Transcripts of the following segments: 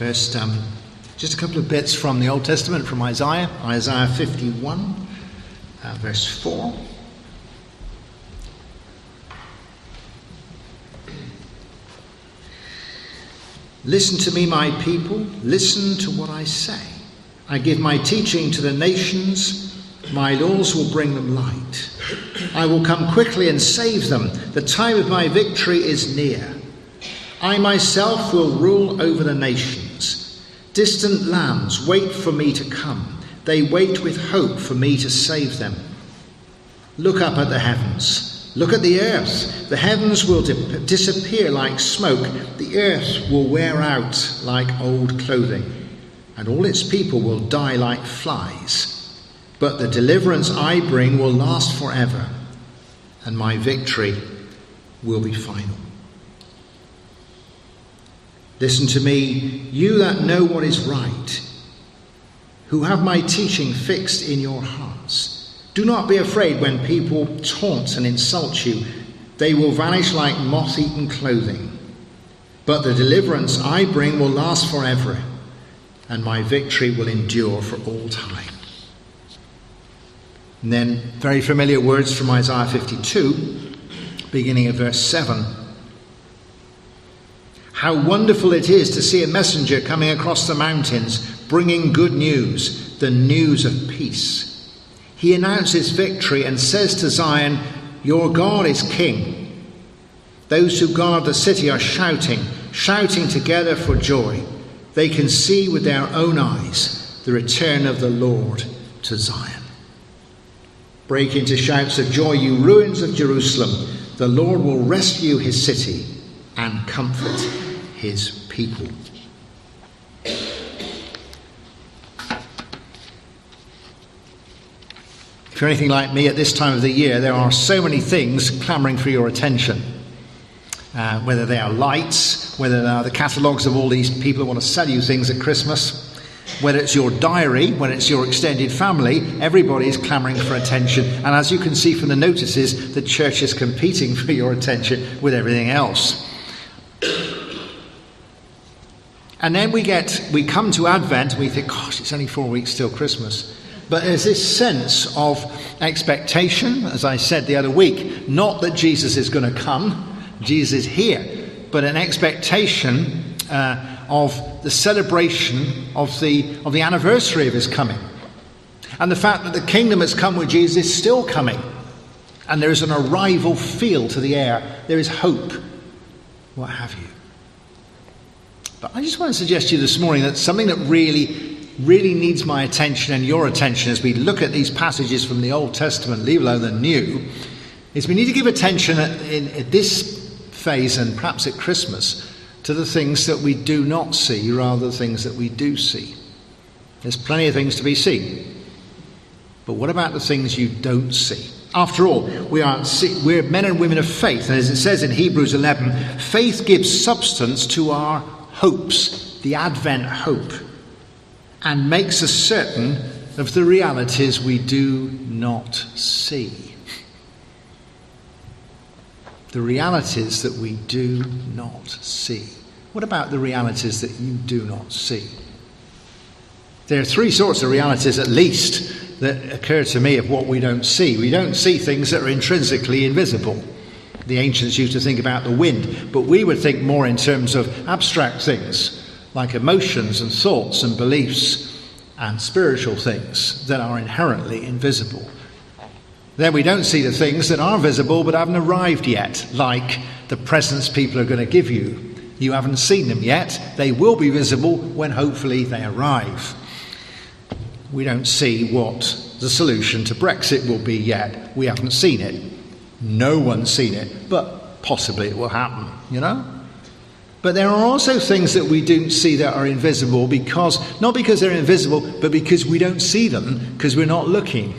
First, just a couple of bits from the Old Testament, from Isaiah 51, verse 4. Listen to me, my people, listen to what I say. I give my teaching to the nations, my laws will bring them light. I will come quickly and save them. The time of my victory is near. I myself will rule over the nations. Distant lands wait for me to come. They wait with hope for me to save them. Look up at the heavens. Look at the earth. The heavens will disappear like smoke. The earth will wear out like old clothing, and all its people will die like flies. But the deliverance I bring will last forever, and my victory will be final. Listen to me, you that know what is right, who have my teaching fixed in your hearts. Do not be afraid when people taunt and insult you. They will vanish like moth-eaten clothing. But the deliverance I bring will last forever, and my victory will endure for all time. And then very familiar words from Isaiah 52, beginning at verse 7. How wonderful it is to see a messenger coming across the mountains, bringing good news, the news of peace. He announces victory and says to Zion, your God is king. Those who guard the city are shouting together for joy. They can see with their own eyes the return of the Lord to Zion. Break into shouts of joy, you ruins of Jerusalem. The Lord will rescue his city and comfort his people. If you're anything like me at this time of the year, there are so many things clamouring for your attention. Whether they are lights, whether they are the catalogues of all these people who want to sell you things at Christmas, whether it's your diary, whether it's your extended family, everybody is clamouring for attention. And as you can see from the notices, the church is competing for your attention with everything else. And then we come to Advent and we think, gosh, it's only 4 weeks till Christmas. But there's this sense of expectation, as I said the other week, not that Jesus is going to come, Jesus is here, but an expectation of the celebration of the anniversary of his coming. And the fact that the kingdom has come with Jesus is still coming. And there is an arrival feel to the air. There is hope, what have you. But I just want to suggest to you this morning that something that really needs my attention and your attention as we look at these passages from the Old Testament, leave alone the New, is we need to give attention at this phase and perhaps at Christmas to the things that we do not see rather than things that we do see. There's plenty of things to be seen. But what about the things you don't see? After all, we're men and women of faith, and as it says in Hebrews 11, faith gives substance to our hopes, the Advent hope, and makes us certain of the realities we do not see. The realities that we do not see. What about the realities that you do not see? There are three sorts of realities at least that occur to me of what we don't see. We don't see things that are intrinsically invisible. The ancients used to think about the wind, but we would think more in terms of abstract things like emotions and thoughts and beliefs and spiritual things that are inherently invisible. Then we don't see the things that are visible but haven't arrived yet, like the presents people are going to give you. You haven't seen them yet. They will be visible when hopefully they arrive. We don't see what the solution to Brexit will be yet. We haven't seen it. No one's seen it, but possibly it will happen, you know? But there are also things that we don't see that are invisible not because they're invisible, but because we don't see them because we're not looking.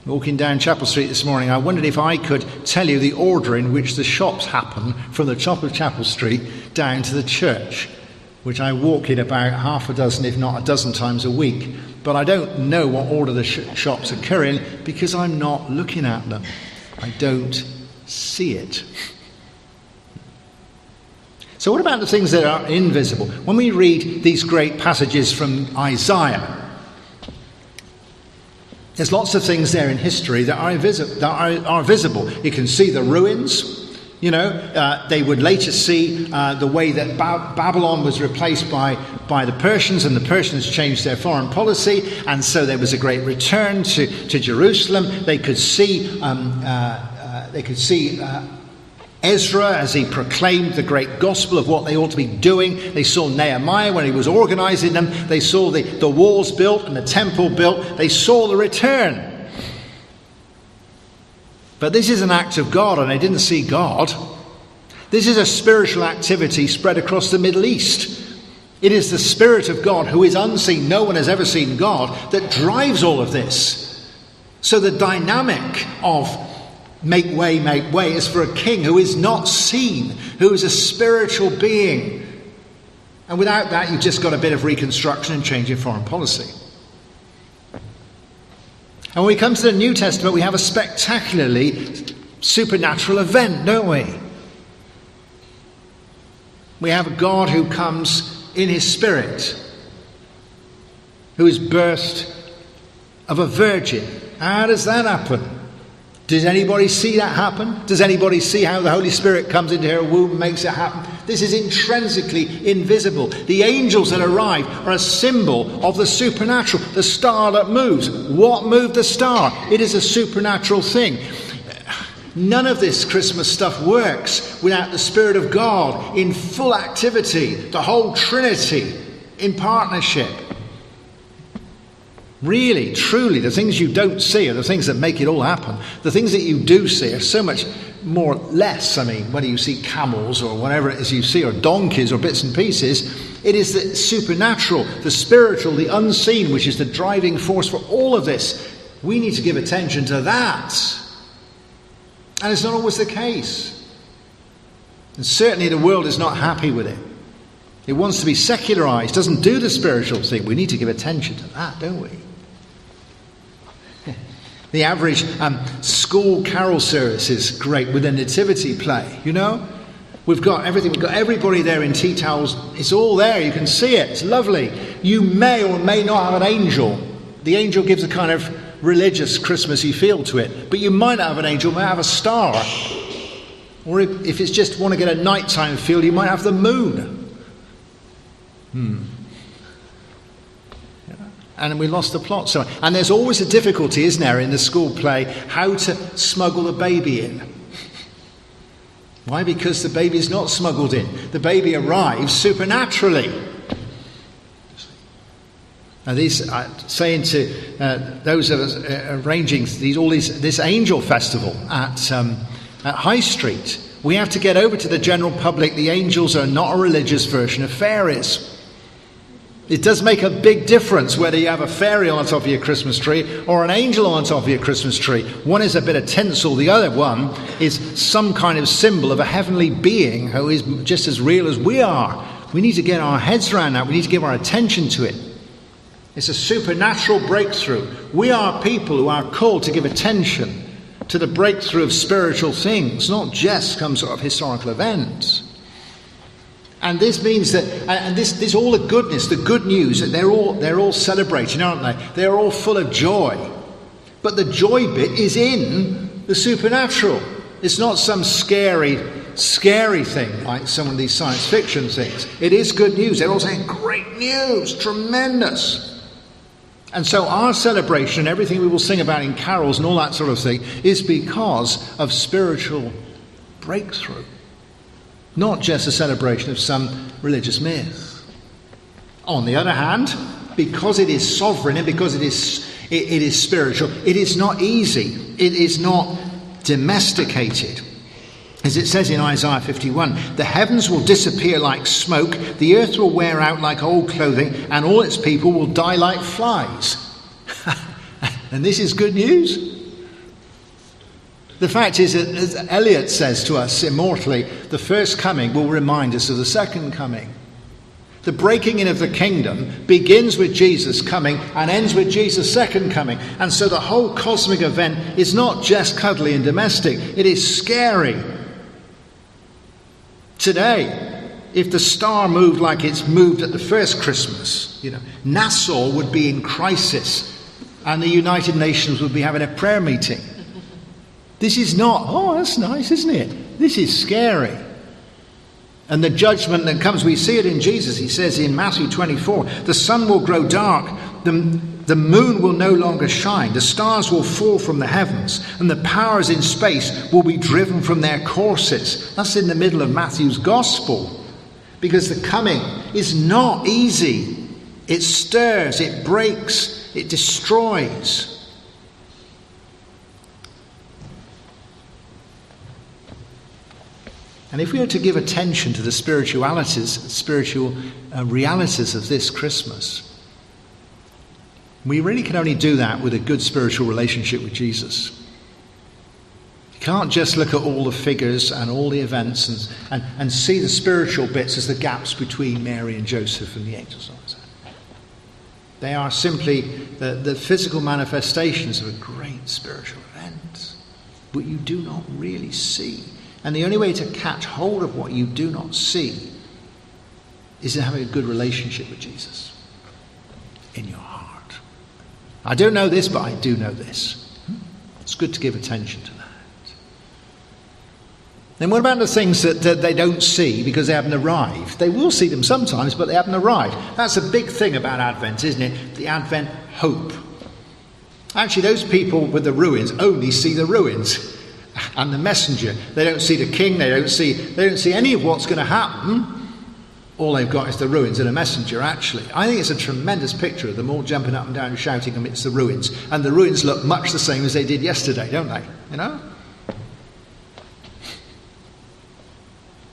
Walking down Chapel Street this morning, I wondered if I could tell you the order in which the shops happen from the top of Chapel Street down to the church, which I walk in about half a dozen, if not a dozen times a week. But I don't know what order the shops occur in because I'm not looking at them. I don't see it. So what about the things that are invisible? When we read these great passages from Isaiah, there's lots of things there in history that are visible. You can see the ruins. They would later see the way that Babylon was replaced by the Persians, and the Persians changed their foreign policy, and so there was a great return to Jerusalem. They could see Ezra as he proclaimed the great gospel of what they ought to be doing. They saw Nehemiah when he was organizing them. They saw the walls built and the temple built. They saw the return. But this is an act of God, and they didn't see God. This is a spiritual activity spread across the Middle East. It is the Spirit of God, who is unseen, no one has ever seen God, that drives all of this. So the dynamic of make way is for a king who is not seen, who is a spiritual being. And without that, you've just got a bit of reconstruction and change in foreign policy. And when we come to the New Testament, we have a spectacularly supernatural event, don't we? We have a God who comes in his Spirit, who is birthed of a virgin. How does that happen? Does anybody see that happen? Does anybody see how the Holy Spirit comes into her womb and makes it happen? This is intrinsically invisible. The angels that arrive are a symbol of the supernatural, the star that moves. What moved the star? It is a supernatural thing. None of this Christmas stuff works without the Spirit of God in full activity, the whole Trinity in partnership. Really, truly, the things you don't see are the things that make it all happen. The things that you do see are so much more less. I mean, whether you see camels or whatever it is you see, or donkeys or bits and pieces, it is the supernatural, the spiritual, the unseen, which is the driving force for all of this. We need to give attention to that. And it's not always the case. And certainly the world is not happy with it. It wants to be secularized, doesn't do the spiritual thing. We need to give attention to that, don't we? The average school carol service is great with a nativity play, We've got everything. We've got everybody there in tea towels. It's all there. You can see it. It's lovely. You may or may not have an angel. The angel gives a kind of religious, Christmassy feel to it. But you might not have an angel. You might have a star. Or if it's just want to get a nighttime feel, you might have the moon. And we lost the plot. And there's always a difficulty, isn't there, in the school play, how to smuggle the baby in. Why? Because the baby's not smuggled in. The baby arrives supernaturally. And these saying to those of us arranging this angel festival at High Street, we have to get over to the general public. The angels are not a religious version of fairies. It does make a big difference whether you have a fairy on top of your Christmas tree or an angel on top of your Christmas tree. One is a bit of tinsel, the other one is some kind of symbol of a heavenly being who is just as real as we are. We need to get our heads around that. We need to give our attention to it. It's a supernatural breakthrough. We are people who are called to give attention to the breakthrough of spiritual things, not just some sort of historical events. And this means that, and this all the goodness, the good news, that they're all celebrating, aren't they? They're all full of joy. But the joy bit is in the supernatural. It's not some scary thing like some of these science fiction things. It is good news. They're all saying, great news, tremendous. And so our celebration, everything we will sing about in carols and all that sort of thing, is because of spiritual breakthrough. Not just a celebration of some religious myth. On the other hand, because it is sovereign and because it is spiritual, it is not easy. It is not domesticated. As it says in Isaiah 51, the heavens will disappear like smoke, the earth will wear out like old clothing, and all its people will die like flies. And this is good news. The fact is that, as Eliot says to us immortally, the first coming will remind us of the second coming. The breaking in of the kingdom begins with Jesus coming and ends with Jesus' second coming. And so the whole cosmic event is not just cuddly and domestic. It is scary. Today, if the star moved like it's moved at the first Christmas, Nassau would be in crisis and the United Nations would be having a prayer meeting. This is not, oh, that's nice, isn't it? This is scary. And the judgment that comes, we see it in Jesus. He says in Matthew 24, the sun will grow dark, the moon will no longer shine, the stars will fall from the heavens, and the powers in space will be driven from their courses. That's in the middle of Matthew's gospel. Because the coming is not easy. It stirs, it breaks, it destroys. And if we are to give attention to the spiritual realities of this Christmas, we really can only do that with a good spiritual relationship with Jesus. You can't just look at all the figures and all the events and see the spiritual bits as the gaps between Mary and Joseph and the angels. They are simply the physical manifestations of a great spiritual event, but you do not really see. And the only way to catch hold of what you do not see is in having a good relationship with Jesus in your heart. I don't know this, but I do know this. It's good to give attention to that. Then what about the things that they don't see because they haven't arrived? They will see them sometimes, but they haven't arrived. That's a big thing about Advent, isn't it? The Advent hope. Actually, those people with the ruins only see the ruins and the messenger. They don't see the king. They don't see any of what's going to happen. All they've got is the ruins and a messenger, actually. I think it's a tremendous picture of them all jumping up and down and shouting amidst the ruins. And the ruins look much the same as they did yesterday, don't they?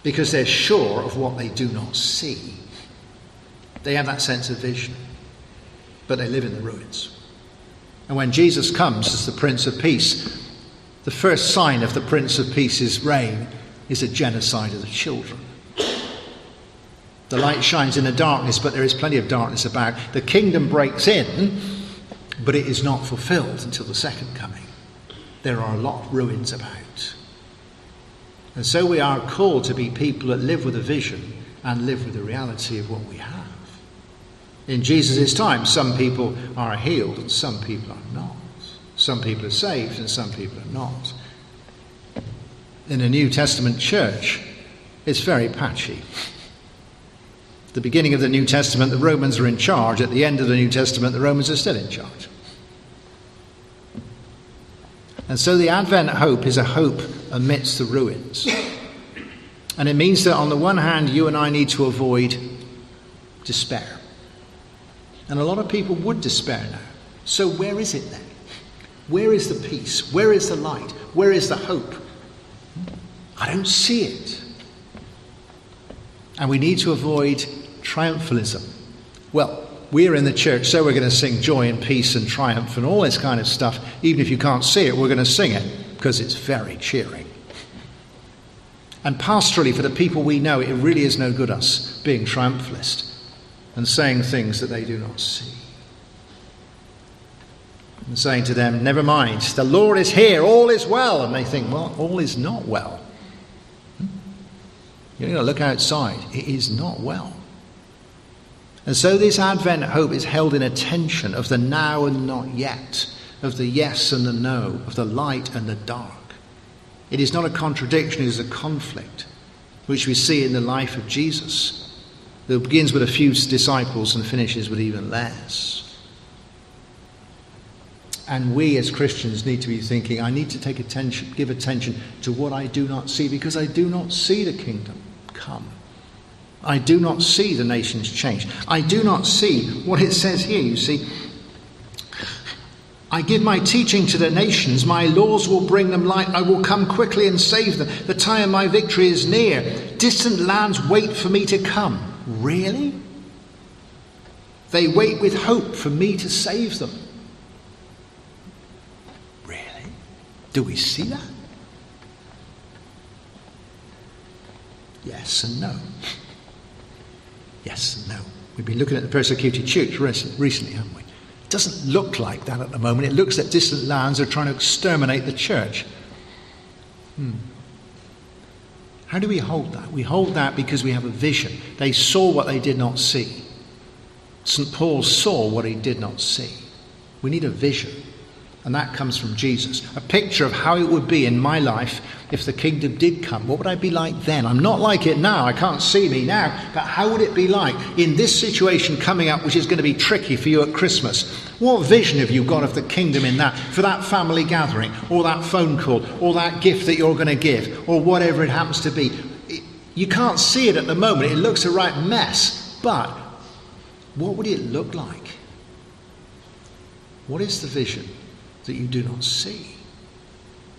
Because they're sure of what they do not see. They have that sense of vision. But they live in the ruins. And when Jesus comes as the Prince of Peace, the first sign of the Prince of Peace's reign is a genocide of the children. The light shines in the darkness, but there is plenty of darkness about. The kingdom breaks in, but it is not fulfilled until the second coming. There are a lot of ruins about. And so we are called to be people that live with a vision and live with the reality of what we have. In Jesus' time, some people are healed and some people are not. Some people are saved and some people are not. In the New Testament church, it's very patchy. At the beginning of the New Testament, the Romans are in charge. At the end of the New Testament, the Romans are still in charge. And so the Advent hope is a hope amidst the ruins. And it means that on the one hand, you and I need to avoid despair. And a lot of people would despair now. So where is it then? Where is the peace? Where is the light? Where is the hope? I don't see it. And we need to avoid triumphalism. Well, we're in the church, so we're going to sing joy and peace and triumph and all this kind of stuff. Even if you can't see it, we're going to sing it because it's very cheering. And pastorally, for the people we know, it really is no good us being triumphalist and saying things that they do not see. And saying to them, never mind, the Lord is here, all is well. And they think, well, all is not well. You've got to look outside. It is not well. And so this Advent hope is held in a tension of the now and not yet, of the yes and the no, of the light and the dark. It is not a contradiction, it is a conflict, which we see in the life of Jesus, that begins with a few disciples and finishes with even less. And we as Christians need to be thinking, I need to give attention to what I do not see, because I do not see the kingdom come. I do not see the nations change. I do not see what it says here, you see. I give my teaching to the nations. My laws will bring them light. I will come quickly and save them. The time of my victory is near. Distant lands wait for me to come. Really? They wait with hope for me to save them. Really? Do we see that? Yes and no. Yes and no. We've been looking at the persecuted church recently, haven't we? It doesn't look like that at the moment. It looks like distant lands are trying to exterminate the church. How do we hold that? We hold that because we have a vision. They saw what they did not see. St. Paul saw what he did not see. We need a vision. And that comes from Jesus. A picture of how it would be in my life if the kingdom did come. What would I be like then? I'm not like it now. I can't see me now. But how would it be like in this situation coming up, which is going to be tricky for you at Christmas? What vision have you got of the kingdom in that? For that family gathering, or that phone call, or that gift that you're going to give, or whatever it happens to be. You can't see it at the moment. It looks a right mess. But what would it look like? What is the vision that you do not see?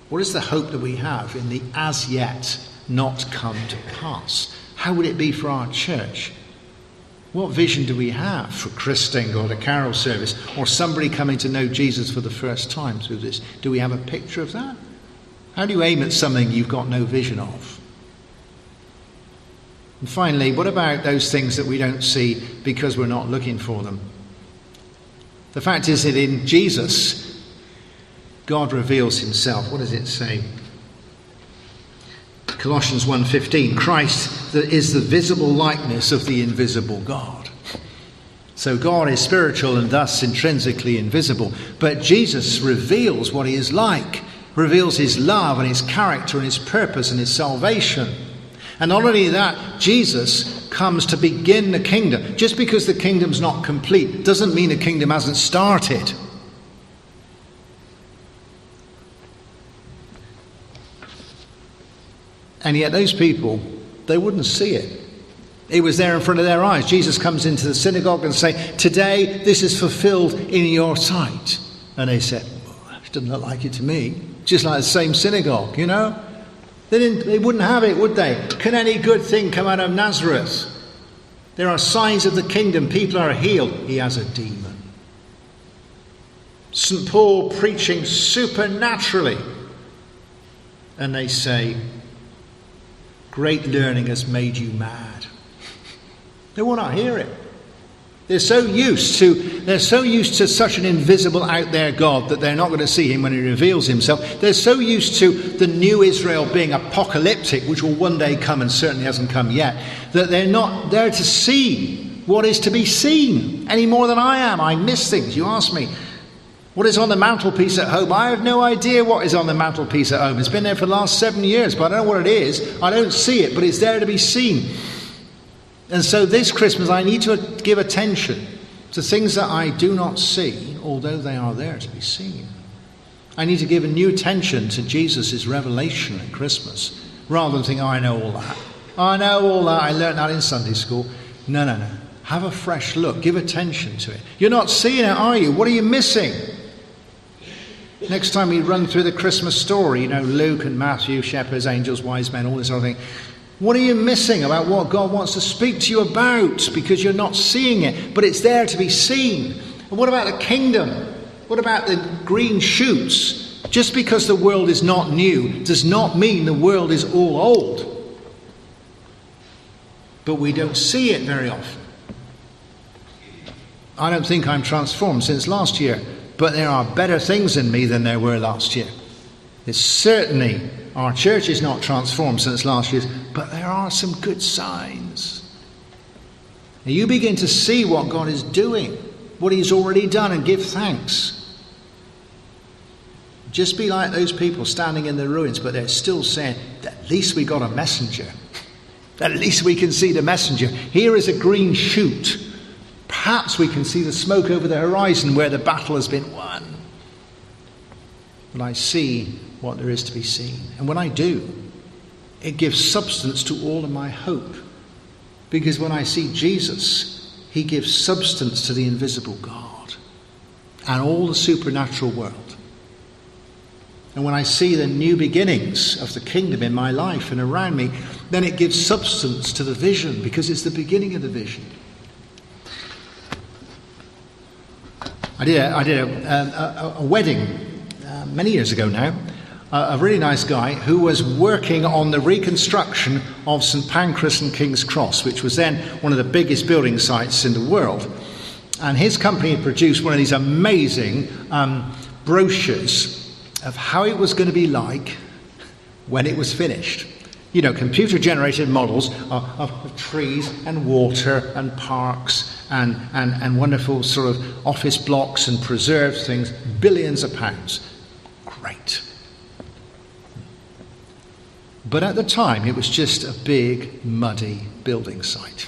What is the hope that we have in the as yet not come to pass? How would it be for our church? What vision do we have for christening or the carol service or somebody coming to know Jesus for the first time through this? Do we have a picture of that? How do you aim at something you've got no vision of? And finally, what about those things that we don't see because we're not looking for them? The fact is that in Jesus, God reveals himself. What does it say? Colossians 1:15, Christ is the visible likeness of the invisible God. So God is spiritual and thus intrinsically invisible. But Jesus reveals what he is like, reveals his love and his character and his purpose and his salvation. And not only that, Jesus comes to begin the kingdom. Just because the kingdom's not complete doesn't mean the kingdom hasn't started. And yet those people, they wouldn't see it. It was there in front of their eyes. Jesus comes into the synagogue and says, today this is fulfilled in your sight. And they said, well, it doesn't look like it to me. Just like the same synagogue, you know. They wouldn't have it, would they? Can any good thing come out of Nazareth? There are signs of the kingdom. People are healed. He has a demon. St. Paul preaching supernaturally. And they say, great learning has made you mad. They will not hear it. They're so used to such an invisible out there God that they're not going to see him when he reveals himself. They're so used to the new Israel being apocalyptic, which will one day come and certainly hasn't come yet, that they're not there to see what is to be seen any more than I am. I miss things. You ask me, what is on the mantelpiece at home? I have no idea what is on the mantelpiece at home. It's been there for the last 7 years, but I don't know what it is. I don't see it, but it's there to be seen. And so this Christmas I need to give attention to things that I do not see, although they are there to be seen. I need to give a new attention to Jesus' revelation at Christmas, rather than think, oh, I know all that. I know all that. I learned that in Sunday school. No. Have a fresh look. Give attention to it. You're not seeing it, are you? What are you missing? Next time we run through the Christmas story, you know, Luke and Matthew, shepherds, angels, wise men, all this sort of thing. What are you missing about what God wants to speak to you about? Because you're not seeing it, but it's there to be seen. And what about the kingdom? What about the green shoots? Just because the world is not new does not mean the world is all old. But we don't see it very often. I don't think I'm transformed since last year, but there are better things in me than there were last year. It's certainly, our church is not transformed since last year, but there are some good signs. And you begin to see what God is doing, what he's already done, and give thanks. Just be like those people standing in the ruins, but they're still saying, at least we got a messenger. At least we can see the messenger. Here is a green shoot. Perhaps we can see the smoke over the horizon where the battle has been won. But I see what there is to be seen. And when I do, it gives substance to all of my hope. Because when I see Jesus, he gives substance to the invisible God and all the supernatural world. And when I see the new beginnings of the kingdom in my life and around me, then it gives substance to the vision, because it's the beginning of the vision. I did a wedding many years ago now. A really nice guy who was working on the reconstruction of St Pancras and King's Cross, which was then one of the biggest building sites in the world. And his company had produced one of these amazing brochures of how it was going to be like when it was finished. computer-generated models of trees and water and parks and wonderful sort of office blocks and preserved things, billions of pounds. Great. But at the time, it was just a big, muddy building site.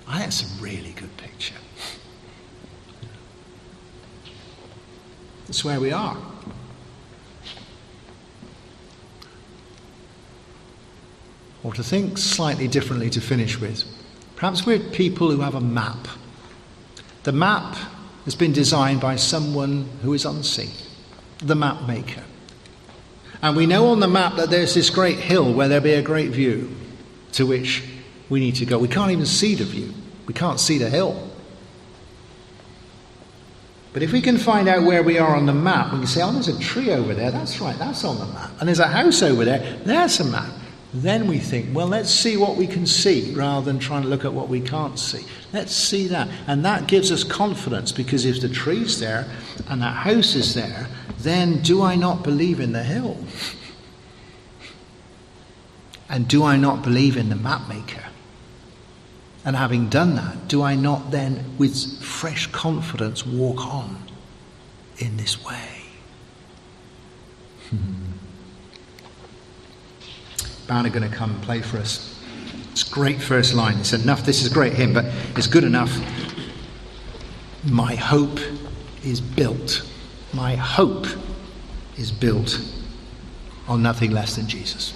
I think that's a really good picture. That's where we are. Or to think slightly differently to finish with, perhaps we're people who have a map. The map has been designed by someone who is unseen, the map maker. And we know on the map that there's this great hill where there'll be a great view to which we need to go. We can't even see the view. We can't see the hill. But if we can find out where we are on the map, we can say, oh, there's a tree over there. That's right, that's on the map. And there's a house over there. There's a map. Then we think, well, let's see what we can see rather than trying to look at what we can't see. Let's see that. And that gives us confidence, because if the tree's there and that house is there, then do I not believe in the hill? And do I not believe in the map maker? And having done that, do I not then, with fresh confidence, walk on in this way? Band are going to come and play for us. It's a great first line. It's enough. This is a great hymn, but it's good enough. My hope is built. My hope is built on nothing less than Jesus.